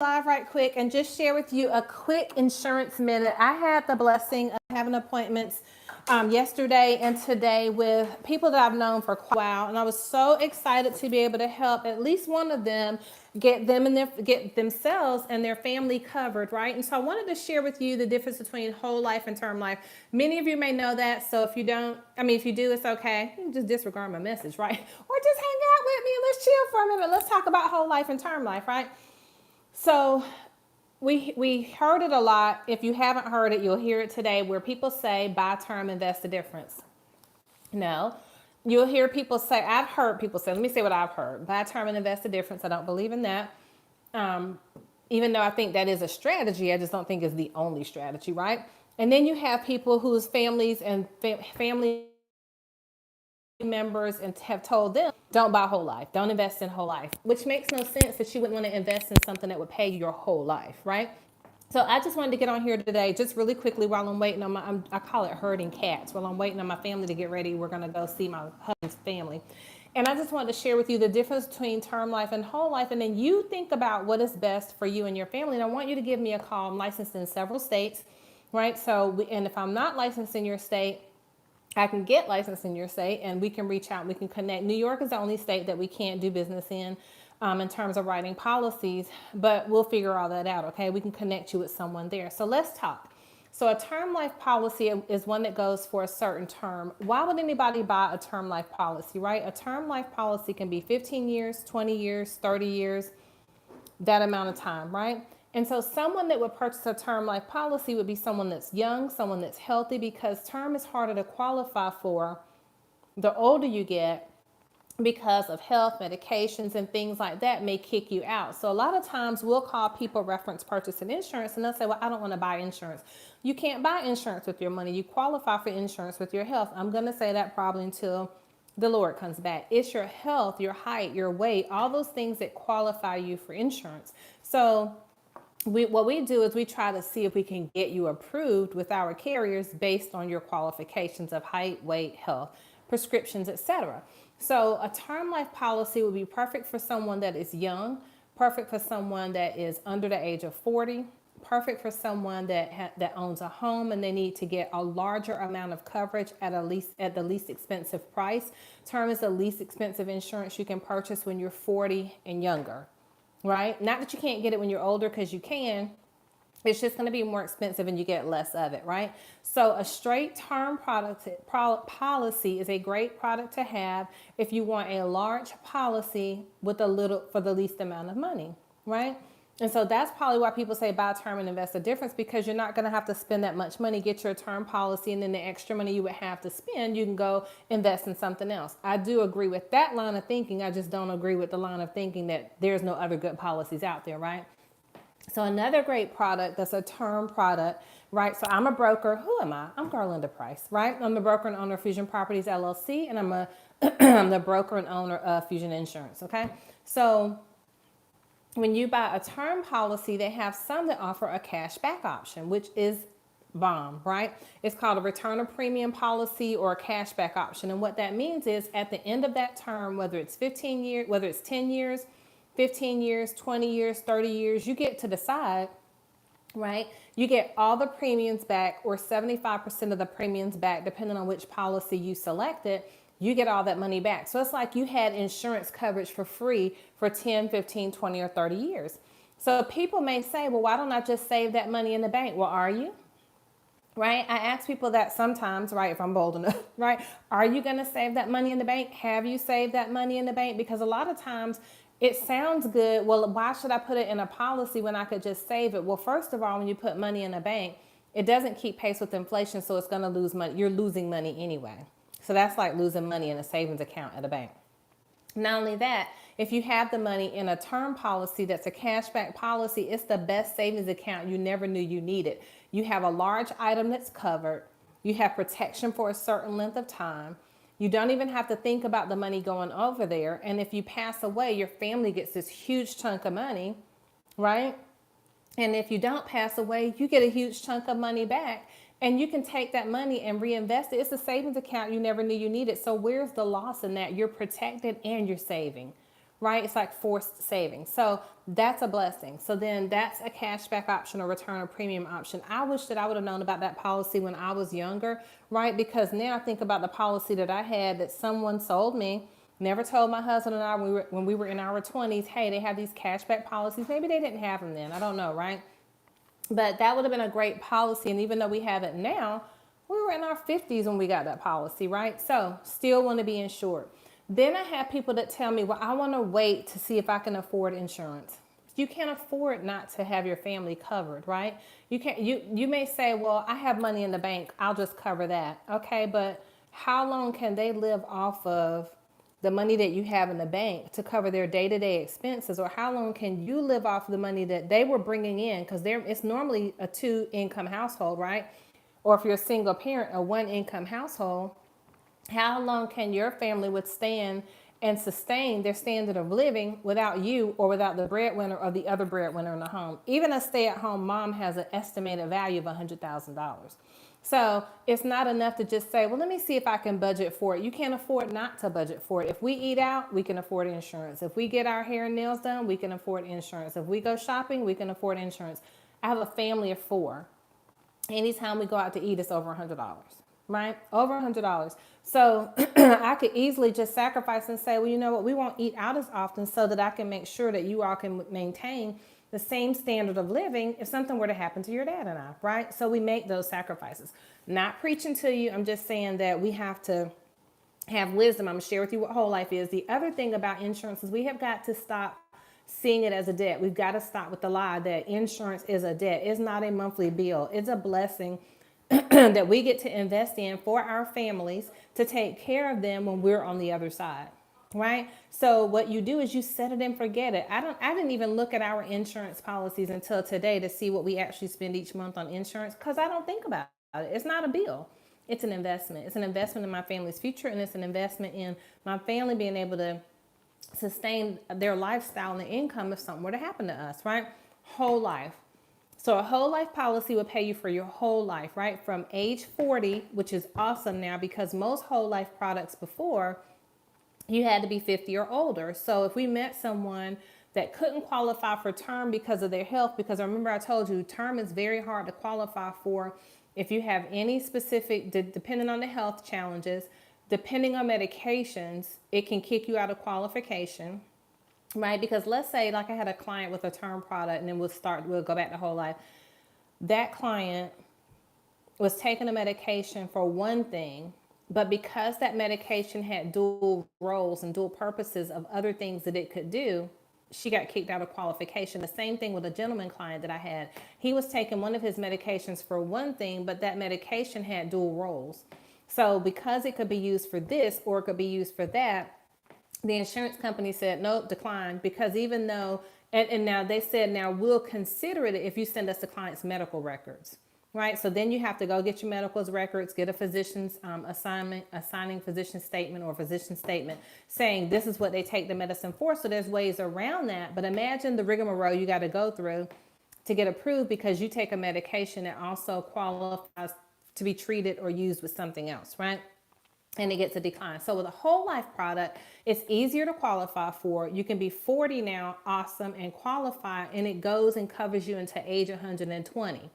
Live right quick and just share with you a quick insurance minute. I had the blessing of having appointments yesterday and today with people that I've known for quite a while, and I was so excited to be able to help at least one of them get themselves and their family covered, right? And so I wanted to share with you the difference between whole life and term life. Many of you may know that, so if you don't, if you do, it's okay. You can just disregard my message, right? Or just hang out with me and let's chill for a minute. Let's talk about whole life and term life, right? So we heard it a lot. If you haven't heard it, you'll hear it today where people say buy term, invest the difference. No, you'll hear people say, I've heard people say, let me say what I've heard. Buy term and invest the difference. I don't believe in that. Even though I think that is a strategy, I just don't think it's the only strategy, right? And then you have people whose families and family members and have told them don't buy whole life, don't invest in whole life, which makes no sense that you wouldn't want to invest in something that would pay you your whole life, right? So I just wanted to get on here today just really quickly while I'm waiting on I call it herding cats, while I'm waiting on my family to get ready. We're going to go see my husband's family, and I just wanted to share with you the difference between term life and whole life, and then you think about what is best for you and your family. And I want you to give me a call. I'm licensed in several states, right? And if I'm not licensed in your state, I can get licensed in your state and we can reach out, we can connect. New York is the only state that we can't do business in terms of writing policies, but we'll figure all that out, okay? We can connect you with someone there. So let's talk. So a term life policy is one that goes for a certain term. Why would anybody buy a term life policy, right? A term life policy can be 15 years, 20 years, 30 years, that amount of time, right? And so someone that would purchase a term life policy would be someone that's young, someone that's healthy, because term is harder to qualify for the older you get because of health, medications, and things like that may kick you out. So a lot of times we'll call people reference purchasing insurance and they'll say, well, I don't want to buy insurance. You can't buy insurance with your money. You qualify for insurance with your health. I'm going to say that probably until the Lord comes back. It's your health, your height, your weight, all those things that qualify you for insurance. So what we do is we try to see if we can get you approved with our carriers based on your qualifications of height, weight, health, prescriptions, etc. So a term life policy would be perfect for someone that is young, perfect for someone that is under the age of 40, perfect for someone that owns a home and they need to get a larger amount of coverage at the least expensive price. Term is the least expensive insurance you can purchase when you're 40 and younger, right? Not that you can't get it when you're older, because you can. It's just going to be more expensive and you get less of it, right? So a straight term policy is a great product to have if you want a large policy with for the least amount of money, right? And so that's probably why people say buy term and invest the difference, because you're not going to have to spend that much money, get your term policy, and then the extra money you would have to spend, you can go invest in something else. I do agree with that line of thinking. I just don't agree with the line of thinking that there's no other good policies out there, right? So another great product that's a term product, right? So I'm a broker. Who am I? I'm Garlinda Price, right? I'm the broker and owner of Fusion Properties LLC, and I'm the broker and owner of Fusion Insurance, okay? So when you buy a term policy, they have some that offer a cash back option, which is bomb, right? It's called a return of premium policy or a cash back option. And what that means is at the end of that term, whether it's 15 years, whether it's 10 years, 15 years, 20 years, 30 years, you get to decide, right? You get all the premiums back or 75% of the premiums back, depending on which policy you selected. You get all that money back. So it's like you had insurance coverage for free for 10, 15, 20, or 30 years. So people may say, well, why don't I just save that money in the bank? Well, are you? Right? I ask people that sometimes, right, if I'm bold enough, right? Are you going to save that money in the bank? Have you saved that money in the bank? Because a lot of times it sounds good. Well, why should I put it in a policy when I could just save it? Well, first of all, when you put money in a bank, it doesn't keep pace with inflation, so it's going to lose money. You're losing money anyway. So that's like losing money in a savings account at a bank. Not only that, if you have the money in a term policy that's a cashback policy, it's the best savings account you never knew you needed. You have a large item that's covered. You have protection for a certain length of time. You don't even have to think about the money going over there. And if you pass away, your family gets this huge chunk of money, right? And if you don't pass away, you get a huge chunk of money back. And you can take that money and reinvest it. It's a savings account you never knew you needed. So where's the loss in that? You're protected and you're saving, right? It's like forced savings. So that's a blessing. So then that's a cashback option or return or premium option. I wish that I would have known about that policy when I was younger, right? Because now I think about the policy that I had that someone sold me. Never told my husband and I when we were in our 20s, hey, they have these cashback policies. Maybe they didn't have them then. I don't know, right? But that would have been a great policy. And even though we have it now, we were in our 50s when we got that policy, right? So still want to be insured. Then I have people that tell me, well, I want to wait to see if I can afford insurance. You can't afford not to have your family covered, right? You may say, well, I have money in the bank, I'll just cover that. Okay, but how long can they live off of the money that you have in the bank to cover their day-to-day expenses, or how long can you live off of the money that they were bringing in? Because it's normally a 2-income household, right? Or if you're a single parent, a 1-income household. How long can your family withstand and sustain their standard of living without you or without the breadwinner or the other breadwinner in the home? Even a stay-at-home mom has an estimated value of $100,000. So it's not enough to just say, well, let me see if I can budget for it. You can't afford not to budget for it. If we eat out, we can afford insurance. If we get our hair and nails done, we can afford insurance. If we go shopping, we can afford insurance. I have a family of 4. Anytime we go out to eat, it's over $100, right? Over $100. So I could easily just sacrifice and say, well, you know what? We won't eat out as often so that I can make sure that you all can maintain the same standard of living if something were to happen to your dad and I, right? So we make those sacrifices. Not preaching to you. I'm just saying that we have to have wisdom. I'm going to share with you what whole life is. The other thing about insurance is we have got to stop seeing it as a debt. We've got to stop with the lie that insurance is a debt. It's not a monthly bill. It's a blessing that we get to invest in for our families to take care of them when we're on the other side. Right? So what you do is you set it and forget it. I didn't even look at our insurance policies until today to see what we actually spend each month on insurance because I don't think about it. It's not a bill. It's an investment. It's an investment in my family's future, and it's an investment in my family being able to sustain their lifestyle and the income if something were to happen to us, right? Whole life. So a whole life policy will pay you for your whole life, right? From age 40, which is awesome now because most whole life products before, you had to be 50 or older. So if we met someone that couldn't qualify for term because of their health, because remember I told you term is very hard to qualify for if you have any specific, depending on the health challenges, depending on medications, it can kick you out of qualification, right? Because let's say like I had a client with a term product and then we'll go back to whole life. That client was taking a medication for one thing, but because that medication had dual roles and dual purposes of other things that it could do, she got kicked out of qualification. The same thing with a gentleman client that I had. He was taking one of his medications for one thing, but that medication had dual roles. So because it could be used for this or it could be used for that, the insurance company said, nope, decline, because even though, and now they said, now we'll consider it if you send us the client's medical records. Right. So then you have to go get your medical records, get a physician's assigning physician statement or physician statement saying this is what they take the medicine for. So there's ways around that. But imagine the rigmarole you got to go through to get approved because you take a medication that also qualifies to be treated or used with something else. Right. And it gets a decline. So with a whole life product, it's easier to qualify for. You can be 40 now, awesome, and qualify, and it goes and covers you into age 120.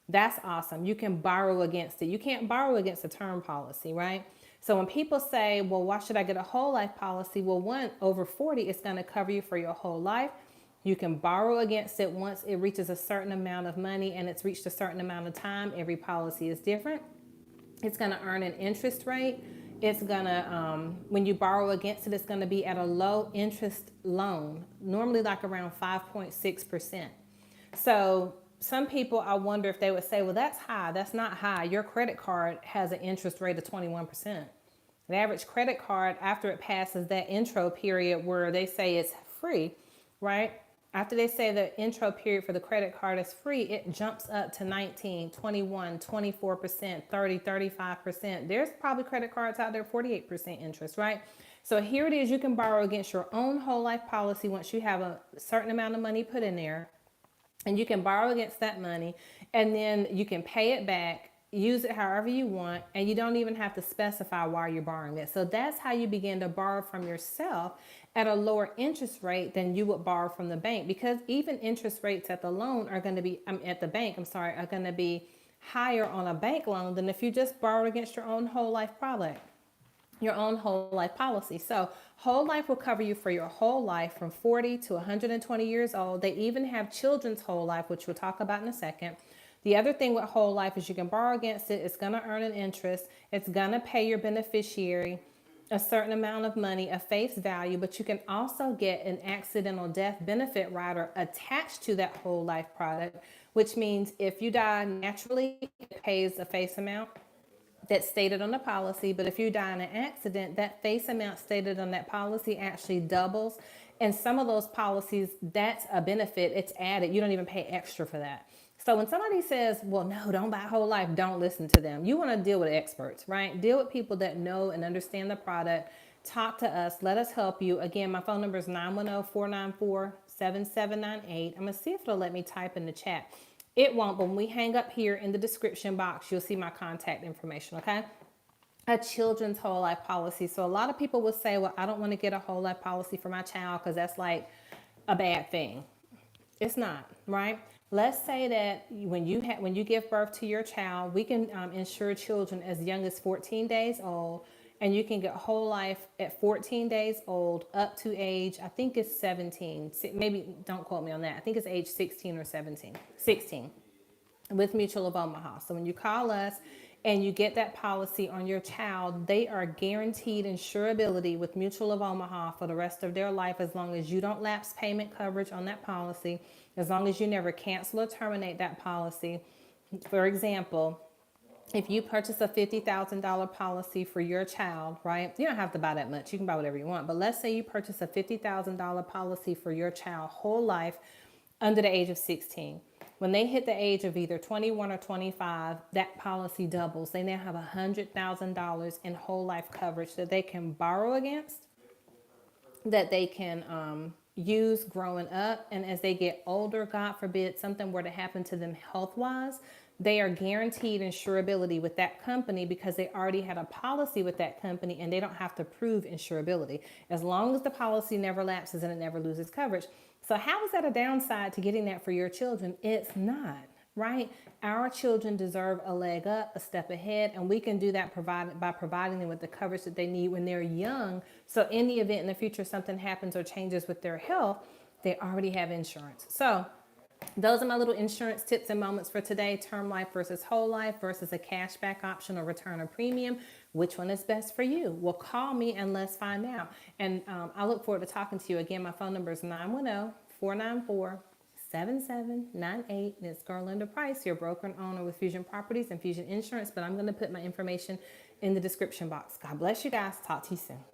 That's awesome. You can borrow against it. You can't borrow against a term policy, right? So when people say, well, why should I get a whole life policy? Well, one, over 40, it's going to cover you for your whole life. You can borrow against it once it reaches a certain amount of money and it's reached a certain amount of time. Every policy is different. It's going to earn an interest rate. It's going to, when you borrow against it, it's going to be at a low interest loan, normally like around 5.6%. So some people, I wonder if they would say, well, that's high. That's not high. Your credit card has an interest rate of 21%. The average credit card, after it passes that intro period where they say it's free, right? After they say the intro period for the credit card is free, it jumps up to 19, 21, 24%, 30, 35%. There's probably credit cards out there, 48% interest, right? So here it is. You can borrow against your own whole life policy once you have a certain amount of money put in there. And you can borrow against that money and then you can pay it back use it however you want, and you don't even have to specify why you're borrowing it. So that's how you begin to borrow from yourself at a lower interest rate than you would borrow from the bank, because even interest rates at the loan are going to be at the bank, are going to be higher on a bank loan than if you just borrowed against your own whole life product, your own whole life policy. So whole life will cover you for your whole life from 40 to 120 years old. They even have children's whole life, which we'll talk about in a second. The other thing with whole life is you can borrow against it. It's going to earn an interest. It's going to pay your beneficiary a certain amount of money, a face value, but you can also get an accidental death benefit rider attached to that whole life product, which means if you die naturally, it pays a face amount that's stated on the policy. But if you die in an accident, that face amount stated on that policy actually doubles. And some of those policies, that's a benefit. It's added. You don't even pay extra for that. So when somebody says, well, no, don't buy whole life, don't listen to them. You want to deal with experts, right? Deal with people that know and understand the product. Talk to us. Let us help you. Again, my phone number is 910-494-7798. I'm going to see if it'll let me type in the chat. It won't, but when we hang up here in the description box, you'll see my contact information, okay? A children's whole life policy. So a lot of people will say, well, I don't want to get a whole life policy for my child because that's like a bad thing. It's not, right? Let's say that when you give birth to your child, we can insure children as young as 14 days old, and you can get whole life at 14 days old up to age, I think it's 17. Maybe don't quote me on that. I think it's age 16 or 17, 16 with Mutual of Omaha. So when you call us and you get that policy on your child, they are guaranteed insurability with Mutual of Omaha for the rest of their life, as long as you don't lapse payment coverage on that policy, as long as you never cancel or terminate that policy. For example, if you purchase a $50,000 policy for your child, right? You don't have to buy that much. You can buy whatever you want. But let's say you purchase a $50,000 policy for your child whole life under the age of 16. When they hit the age of either 21 or 25, that policy doubles. They now have $100,000 in whole life coverage that they can borrow against, that they can use growing up. And as they get older, God forbid, something were to happen to them health-wise, they are guaranteed insurability with that company because they already had a policy with that company, and they don't have to prove insurability as long as the policy never lapses and it never loses coverage. So how is that a downside to getting that for your children? It's not, right? Our children deserve a leg up, a step ahead, and we can do that by providing them with the coverage that they need when they're young. So in the event in the future something happens or changes with their health, they already have insurance. So those are my little insurance tips and moments for today. Term life versus whole life versus a cashback option or return of premium. Which one is best for you? Well, call me and let's find out. And I look forward to talking to you. Again, my phone number is 910-494-7798. And it's Garlinda Price, your broker and owner with Fusion Properties and Fusion Insurance. But I'm going to put my information in the description box. God bless you guys. Talk to you soon.